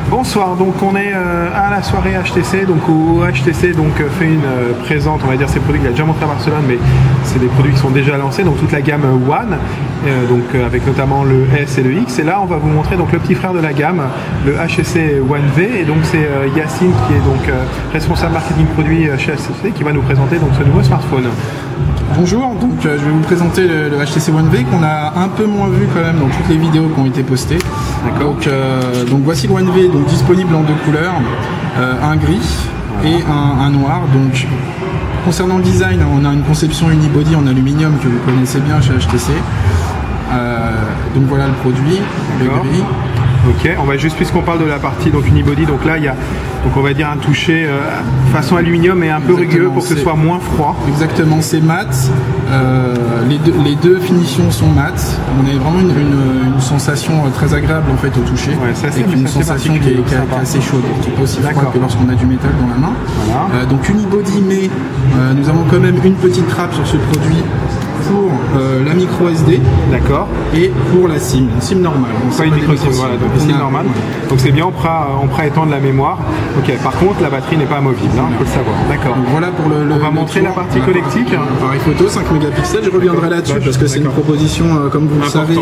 Bonsoir, donc on est à la soirée HTC, donc où HTC fait une présente, on va dire ses produits qu'il a déjà montré à Barcelone, mais c'est des produits qui sont déjà lancés, donc toute la gamme One, avec notamment le S et le X, et là on va vous montrer donc le petit frère de la gamme, le HTC One V, et donc c'est Yacine qui est donc responsable marketing produit chez HTC qui va nous présenter donc ce nouveau smartphone. Bonjour, donc je vais vous présenter le HTC One V qu'on a un peu moins vu quand même dans toutes les vidéos qui ont été postées. Donc voici le One V, donc disponible en deux couleurs, un gris et un noir. Donc concernant le design, on a une conception unibody en aluminium que vous connaissez bien chez HTC. Donc voilà le produit, le gris. Ok, on va juste, puisqu'on parle de la partie donc unibody, donc là il y a donc on va dire un toucher façon aluminium et un peu rugueux pour que ce soit moins froid. Exactement, c'est mat. Les deux finitions sont mat. On a vraiment une sensation très agréable en fait au toucher. Ouais, et une sensation qui est assez chaude, qui n'est pas aussi froide que lorsqu'on a du métal dans la main. Voilà. Donc unibody, mais nous avons quand même une petite trappe sur ce produit pour la micro SD, et pour la SIM, une SIM normale. Donc pas une micro SIM, voilà, donc une SIM normale. Donc c'est bien, on pourra étendre la mémoire. Ok, par contre la batterie n'est pas amovible, il faut le savoir. D'accord. Voilà pour on va montrer la partie collectique. Appareil photo 5 mégapixels, je reviendrai là-dessus parce que c'est une proposition, comme vous le savez,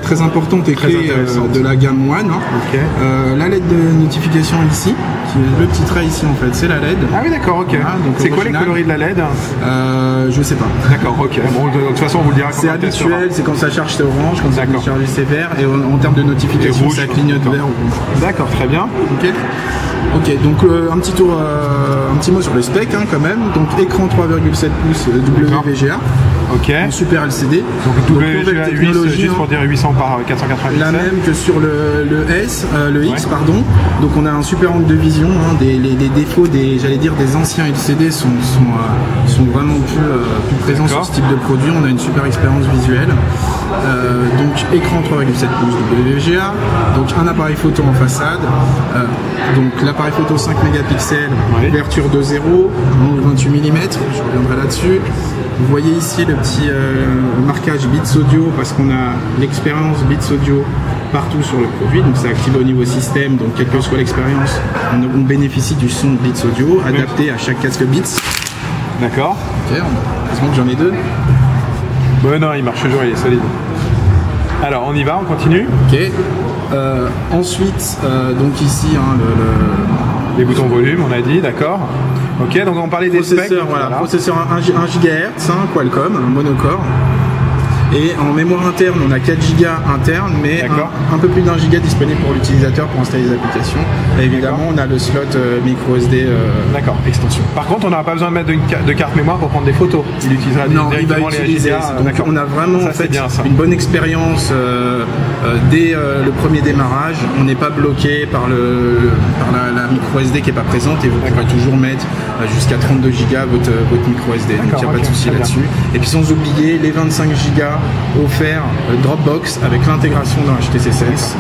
très importante et clé de la gamme One. La LED de notification ici, qui est le petit trait ici en fait, c'est la LED. Ah oui d'accord, ok. Voilà, c'est quoi les coloris de la LED? Je sais pas. D'accord, ok. Bon, de toute façon on vous le dira. C'est habituel, c'est quand ça charge c'est orange, quand ça charge c'est vert, et en termes de notification ça clignote vert ou rouge. D'accord, très bien. Ok, donc un petit mot sur les specs quand même. Donc écran 3,7 pouces WVGA. En Super LCD. Donc WVGA 8, juste pour dire 800 par 480 la même que sur le X, pardon. Donc on a un super angle de vision. Les défauts des anciens LCD sont vraiment plus présents sur ce type de produit. On a une super expérience visuelle. Donc écran 3,7 pouces WVGA. Donc un appareil photo en façade. Donc l'appareil photo 5 mégapixels, ouverture de 0, angle 28 mm, je reviendrai là-dessus. Vous voyez ici le petit marquage Beats Audio parce qu'on a l'expérience Beats Audio partout sur le produit, donc c'est activé au niveau système, donc quelle que soit l'expérience, on bénéficie du son Beats Audio adapté à chaque casque Beats. D'accord. Ok, heureusement que j'en ai deux. Bon non, il marche toujours, il est solide. Alors on y va, on continue. Ok. Ensuite, donc ici, les boutons volume, on a dit, d'accord. Ok, donc on parlait des specs. Voilà, processeur 1 GHz, Qualcomm, un monocore. Et en mémoire interne, on a 4 Go interne, mais un peu plus d'1 Go disponible pour l'utilisateur pour installer les applications. Et évidemment, on a le slot micro SD extension. Par contre, on n'aura pas besoin de mettre de carte mémoire pour prendre des photos. Il utilisera directement les HDA. Donc on a vraiment une bonne expérience dès le premier démarrage. On n'est pas bloqué par la micro SD qui n'est pas présente et vous pourrez toujours mettre jusqu'à 32 Go votre micro SD. Donc il n'y a pas de souci là-dessus. Et puis sans oublier les 25 Go offert Dropbox avec l'intégration d'un HTC Sense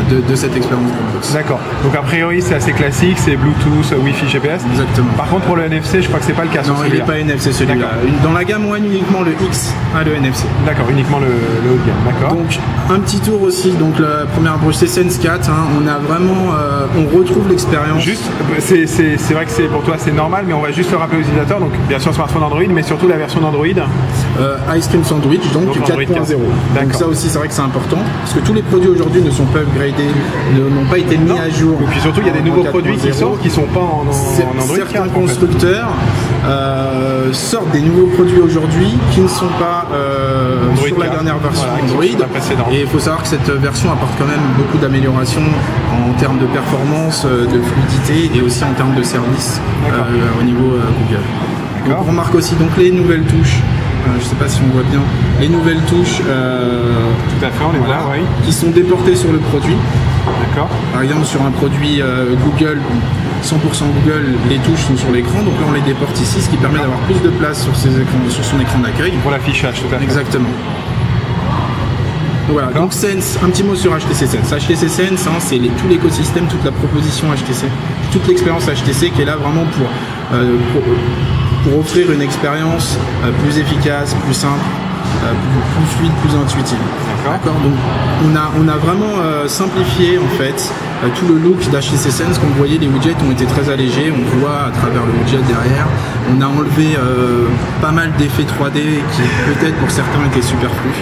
de cette expérience Dropbox. D'accord. Donc a priori c'est assez classique, c'est Bluetooth, Wi-Fi, GPS. Exactement. Par contre pour le NFC, je crois que c'est pas le cas. Non, il n'est pas NFC celui-là. Dans la gamme One, uniquement le X a le NFC. D'accord, uniquement le haut de gamme. D'accord. Donc un petit tour aussi. Donc la première approche c'est Sense 4. On a vraiment, on retrouve l'expérience. Juste, c'est vrai que c'est pour toi c'est normal, mais on va juste le rappeler aux utilisateurs. Donc bien sûr smartphone Android, mais surtout la version d'Android. Ice Cream Sandwich, donc 4.0. Donc ça aussi c'est vrai que c'est important parce que tous les produits aujourd'hui ne sont pas upgradés, n'ont pas été mis à jour. Et puis surtout il y a des nouveaux produits qui sortent qui sont pas en Android. Certains constructeurs sortent des nouveaux produits aujourd'hui qui ne sont pas sur la dernière version Android. Et il faut savoir que cette version apporte quand même beaucoup d'améliorations en termes de performance, de fluidité et aussi en termes de service au niveau Google. Donc on remarque aussi donc les nouvelles touches. Je ne sais pas si on voit bien les nouvelles touches tout à fait, on les voit, qui sont déportées sur le produit. D'accord. Par exemple sur un produit Google, 100% Google, les touches sont sur l'écran, donc là on les déporte ici, ce qui permet d'avoir plus de place sur son écran d'accueil. Pour l'affichage, tout à fait. Exactement. Donc voilà, donc Sense, un petit mot sur HTC Sense. HTC Sense, c'est tout l'écosystème, toute la proposition HTC, toute l'expérience HTC qui est là vraiment pour offrir une expérience plus efficace, plus simple, plus fluide, plus intuitive. D'accord. Donc on a vraiment simplifié en fait tout le look d'HTC Sense. Comme vous voyez, les widgets ont été très allégés, on voit à travers le widget derrière. On a enlevé pas mal d'effets 3D qui peut-être pour certains étaient superflus.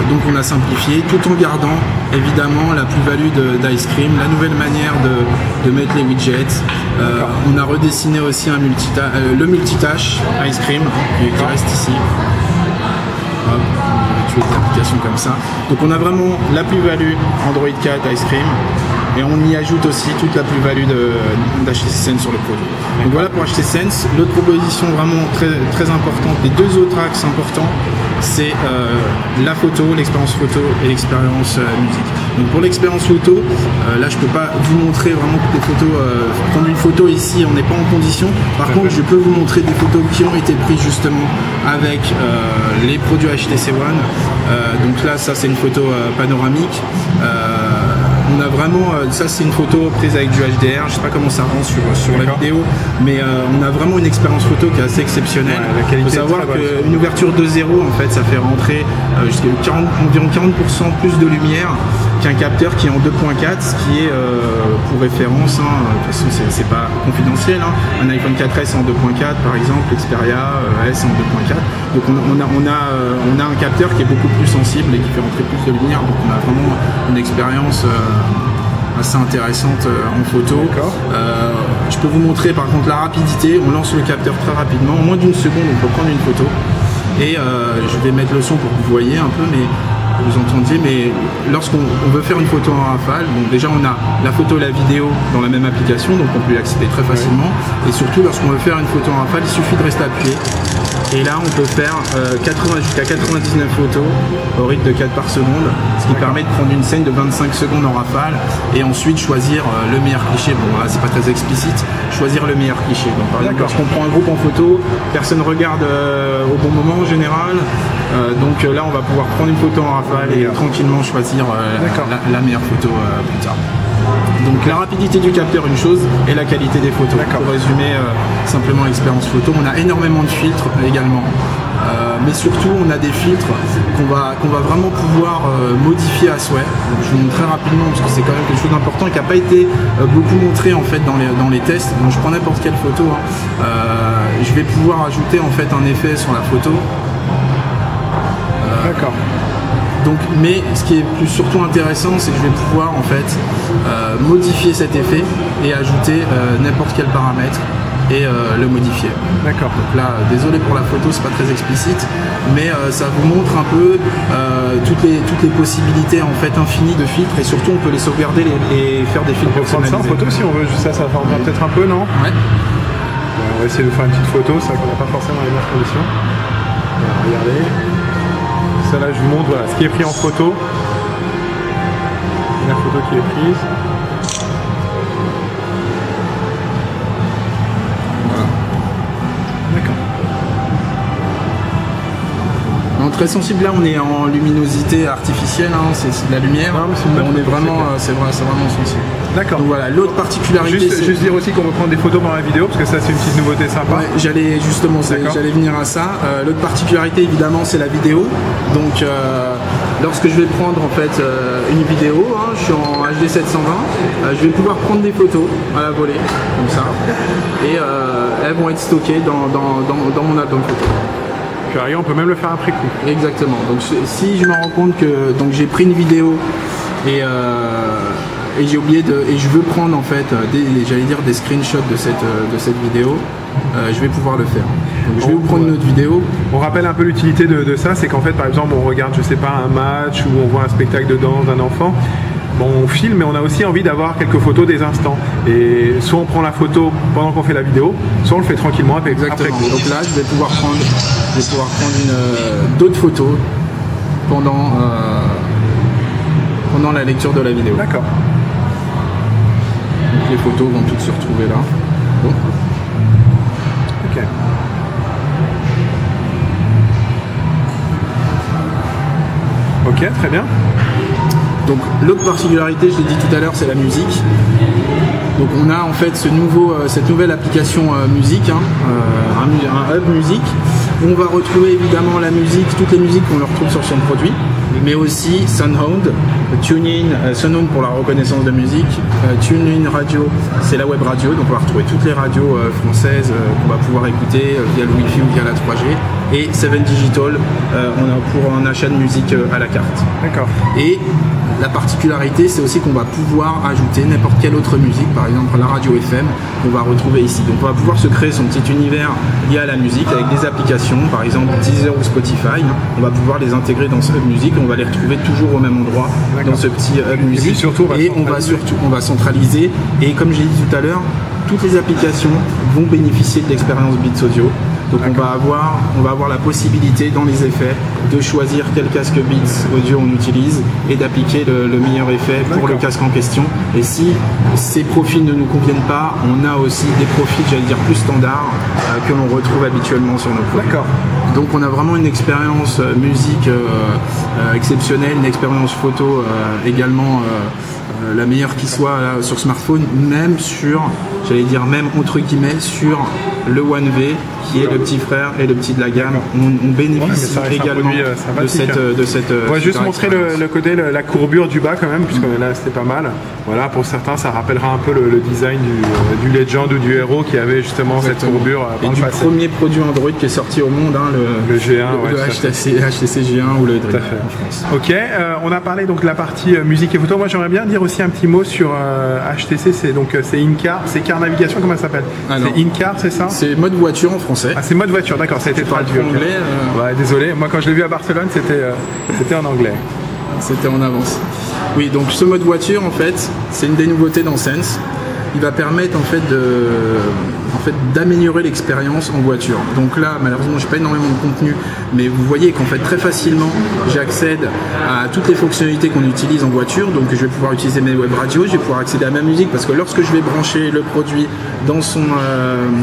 Donc on a simplifié tout en gardant évidemment la plus-value d'Ice Cream, la nouvelle manière de mettre les widgets. On a redessiné aussi le multitâche Ice Cream qui reste ici. Hop, on va tuer des applications comme ça. Donc on a vraiment la plus-value Android 4 Ice Cream. Et on y ajoute aussi toute la plus-value d'HTC Sense sur le produit. Donc voilà pour HTC Sense. L'autre proposition vraiment très, très importante, les deux autres axes importants, c'est la photo, l'expérience photo et l'expérience musique. Donc pour l'expérience photo, là je peux pas vous montrer vraiment toutes les photos. Prendre une photo ici, on n'est pas en condition. Par contre, je peux vous montrer des photos qui ont été prises justement avec les produits HTC One. Donc là, ça c'est une photo panoramique. On a vraiment, ça c'est une photo prise avec du HDR, je sais pas comment ça rend sur la vidéo, mais on a vraiment une expérience photo qui est assez exceptionnelle. Il faut savoir qu'une ouverture 2.0 en fait ça fait rentrer jusqu'à environ 40% plus de lumière qu'un capteur qui est en 2.4, ce qui est pour référence, de toute façon c'est pas confidentiel, un iPhone 4S en 2.4 par exemple, Xperia S en 2.4, donc on a un capteur qui est beaucoup plus sensible et qui fait rentrer plus de lumière, donc on a vraiment une expérience assez intéressante en photo. Je peux vous montrer par contre la rapidité, on lance le capteur très rapidement, en moins d'une seconde on peut prendre une photo, et je vais mettre le son pour que vous voyez un peu, mais vous entendiez, mais lorsqu'on veut faire une photo en rafale, donc déjà on a la photo et la vidéo dans la même application, donc on peut y accéder très facilement, et surtout lorsqu'on veut faire une photo en rafale, il suffit de rester appuyé, et là on peut faire jusqu'à 99 photos au rythme de 4 par seconde, ce qui permet de prendre une scène de 25 secondes en rafale, et ensuite choisir le meilleur cliché. Bon là c'est pas très explicite, choisir le meilleur cliché. Donc par exemple lorsqu'on prend un groupe en photo, personne regarde au bon moment en général, donc là on va pouvoir prendre une photo en rafale et tranquillement choisir la meilleure photo plus tard. Donc la rapidité du capteur une chose et la qualité des photos. Pour résumer simplement l'expérience photo, on a énormément de filtres également, mais surtout on a des filtres qu'on va vraiment pouvoir modifier à souhait. Donc, je vous montre très rapidement parce que c'est quand même quelque chose d'important et qui n'a pas été beaucoup montré en fait dans les tests. Donc je prends n'importe quelle photo, je vais pouvoir ajouter en fait un effet sur la photo. D'accord. Donc, mais ce qui est surtout intéressant, c'est que je vais pouvoir en fait modifier cet effet et ajouter n'importe quel paramètre et le modifier. D'accord. Donc là, désolé pour la photo, c'est pas très explicite, mais ça vous montre un peu toutes les possibilités en fait infinies de filtres, et surtout on peut les sauvegarder et faire des filtres personnalisés. On peut prendre ça en photo si on veut, ça formera peut-être un peu, non? Ouais. On va essayer de faire une petite photo, ça qu'on n'a pas forcément les meilleures conditions. Alors, regardez. Ça là je vous montre voilà, ce qui est pris en photo. La photo qui est prise. Voilà. D'accord. Très sensible, là on est en luminosité artificielle, c'est de la lumière. Non, on est vraiment, c'est vraiment sensible. D'accord. Voilà, l'autre particularité. Juste dire aussi qu'on peut prendre des photos dans la vidéo, parce que ça c'est une petite nouveauté sympa. Ouais, j'allais venir à ça. L'autre particularité évidemment c'est la vidéo. Donc lorsque je vais prendre en fait une vidéo, je suis en HD 720, je vais pouvoir prendre des photos à la volée, comme ça, et elles vont être stockées dans mon album photo. On peut même le faire après coup. Exactement. Donc si je me rends compte que j'ai pris une vidéo et j'ai oublié et je veux prendre en fait des screenshots de cette vidéo, je vais pouvoir le faire. Donc, je vais vous prendre une autre vidéo. On rappelle un peu l'utilité de ça, c'est qu'en fait par exemple on regarde je sais pas un match ou on voit un spectacle de danse d'un enfant. Bon, on filme, mais on a aussi envie d'avoir quelques photos des instants. Et soit on prend la photo pendant qu'on fait la vidéo, soit on le fait tranquillement après. Exactement. Donc là, je vais pouvoir prendre d'autres photos pendant la lecture de la vidéo. D'accord. Donc les photos vont toutes se retrouver là. Bon. Ok. Ok, très bien. Donc l'autre particularité, je l'ai dit tout à l'heure, c'est la musique. Donc on a en fait cette nouvelle application musique, un hub musique, On va retrouver évidemment la musique, toutes les musiques qu'on retrouve sur son produit, mais aussi Soundhound, TuneIn, Soundhound pour la reconnaissance de musique, TuneIn Radio, c'est la web radio, donc on va retrouver toutes les radios françaises qu'on va pouvoir écouter via le Wi-Fi ou via la 3G, et 7 Digital, on a pour un achat de musique à la carte. D'accord. Et la particularité, c'est aussi qu'on va pouvoir ajouter n'importe quelle autre musique, par exemple la radio FM, qu'on va retrouver ici. Donc on va pouvoir se créer son petit univers lié à la musique avec des applications, par exemple Deezer ou Spotify. On va pouvoir les intégrer dans ce hub musique, on va les retrouver toujours au même endroit dans ce petit hub musique. Et on va centraliser. Et comme j'ai dit tout à l'heure, toutes les applications vont bénéficier de l'expérience Beats Audio. Donc on va avoir la possibilité dans les effets de choisir quel casque Beats Audio on utilise et d'appliquer le meilleur effet pour le casque en question. Et si ces profils ne nous conviennent pas, on a aussi des profils, j'allais dire, plus standards que l'on retrouve habituellement sur nos produits. D'accord. Donc on a vraiment une expérience musique exceptionnelle, une expérience photo également la meilleure qui soit là, sur smartphone, même sur, j'allais dire même entre guillemets, sur le One V qui est le petit frère et le petit de la gamme. On bénéficie également de cette on va juste montrer le côté, la courbure du bas quand même, puisque là c'était pas mal. Voilà, pour certains ça rappellera un peu le design du Legend ou du Hero qui avait justement cette courbure. Et du premier produit Android qui est sorti au monde, hein, le G1, le HTC G1 ou le Dream en France. Ok, on a parlé donc de la partie musique et photo. Moi j'aimerais bien dire aussi un petit mot sur HTC, c'est InCar, c'est Car Navigation, comment ça s'appelle? C'est InCar, c'est ça? C'est mode voiture en français. Ah, c'est mode voiture, d'accord, ça a été traduit. Anglais. Ouais, désolé, moi quand je l'ai vu à Barcelone, c'était en anglais. C'était en avance. Oui, donc ce mode voiture, en fait, c'est une des nouveautés dans Sense. Il va permettre en fait d'améliorer l'expérience en voiture. Donc là, malheureusement, j'ai pas énormément de contenu, mais vous voyez qu'en fait très facilement, j'accède à toutes les fonctionnalités qu'on utilise en voiture. Donc je vais pouvoir utiliser mes web radios, je vais pouvoir accéder à ma musique parce que lorsque je vais brancher le produit dans son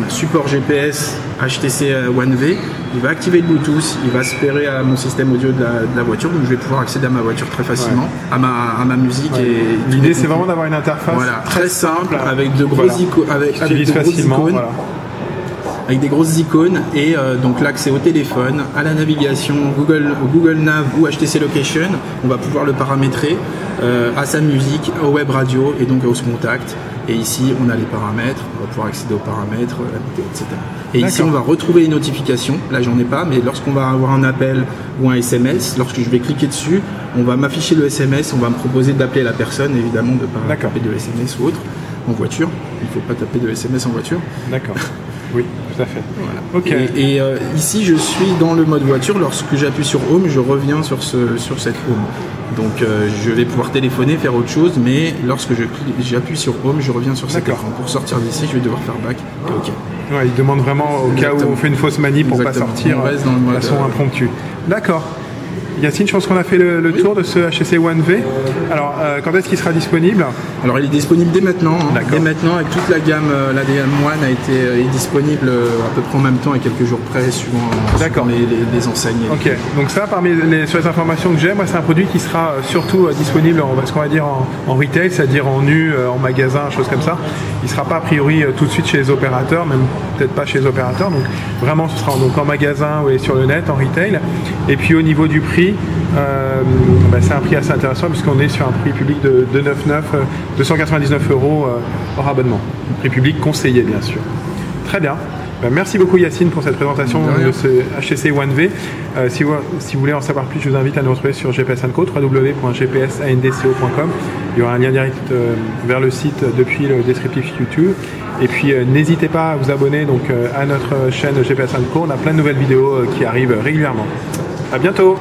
support GPS HTC One V, il va activer le Bluetooth, il va se pairer à mon système audio de la voiture, donc je vais pouvoir accéder à ma voiture très facilement, à ma musique. Et l'idée c'est vraiment d'avoir une interface très simple, avec de grosses icônes, avec des grosses icônes et donc l'accès au téléphone, à la navigation, Google Nav ou HTC Location. On va pouvoir le paramétrer à sa musique, au web radio et donc au contact. Et ici, on a les paramètres, on va pouvoir accéder aux paramètres, la météo, etc. Et ici, on va retrouver les notifications. Là, j'en ai pas, mais lorsqu'on va avoir un appel ou un SMS, lorsque je vais cliquer dessus, on va m'afficher le SMS, on va me proposer d'appeler la personne, évidemment, de ne pas taper de SMS ou autre. En voiture, il ne faut pas taper de SMS en voiture. D'accord. Oui, tout à fait. Voilà. Okay. Et ici, je suis dans le mode voiture. Lorsque j'appuie sur Home, je reviens sur cette Home. Donc, je vais pouvoir téléphoner, faire autre chose, mais lorsque j'appuie sur Home, je reviens sur cet écran. Pour sortir d'ici, je vais devoir faire back et OK. Ouais, il demande vraiment au cas où on fait une fausse manip pour ne pas sortir de façon impromptue. D'accord. Yacine, je pense qu'on a fait le tour de ce HTC One V. Alors, quand est-ce qu'il sera disponible? Alors, il est disponible dès maintenant. Hein. Dès maintenant, avec toute la gamme, la DM1 est disponible à peu près en même temps, à quelques jours près, suivant les enseignes. Ok, donc ça, sur les informations que j'ai, moi, c'est un produit qui sera surtout disponible, ce qu'on va dire en retail, c'est-à-dire en nu, en magasin, choses comme ça. Il ne sera pas a priori tout de suite chez les opérateurs, même peut-être pas chez les opérateurs. Donc, vraiment, ce sera donc en magasin ou sur le net, en retail. Et puis, au niveau du prix, c'est un prix assez intéressant puisqu'on est sur un prix public de 299 € hors abonnement. Prix public conseillé bien sûr. Très bien. Merci beaucoup Yacine pour cette présentation de ce HTC One V. Si vous voulez en savoir plus, je vous invite à nous retrouver sur GPS & Co, www.gpsandco.com. Il y aura un lien direct vers le site depuis le descriptif YouTube. Et puis n'hésitez pas à vous abonner à notre chaîne GPS & Co. On a plein de nouvelles vidéos qui arrivent régulièrement. À bientôt.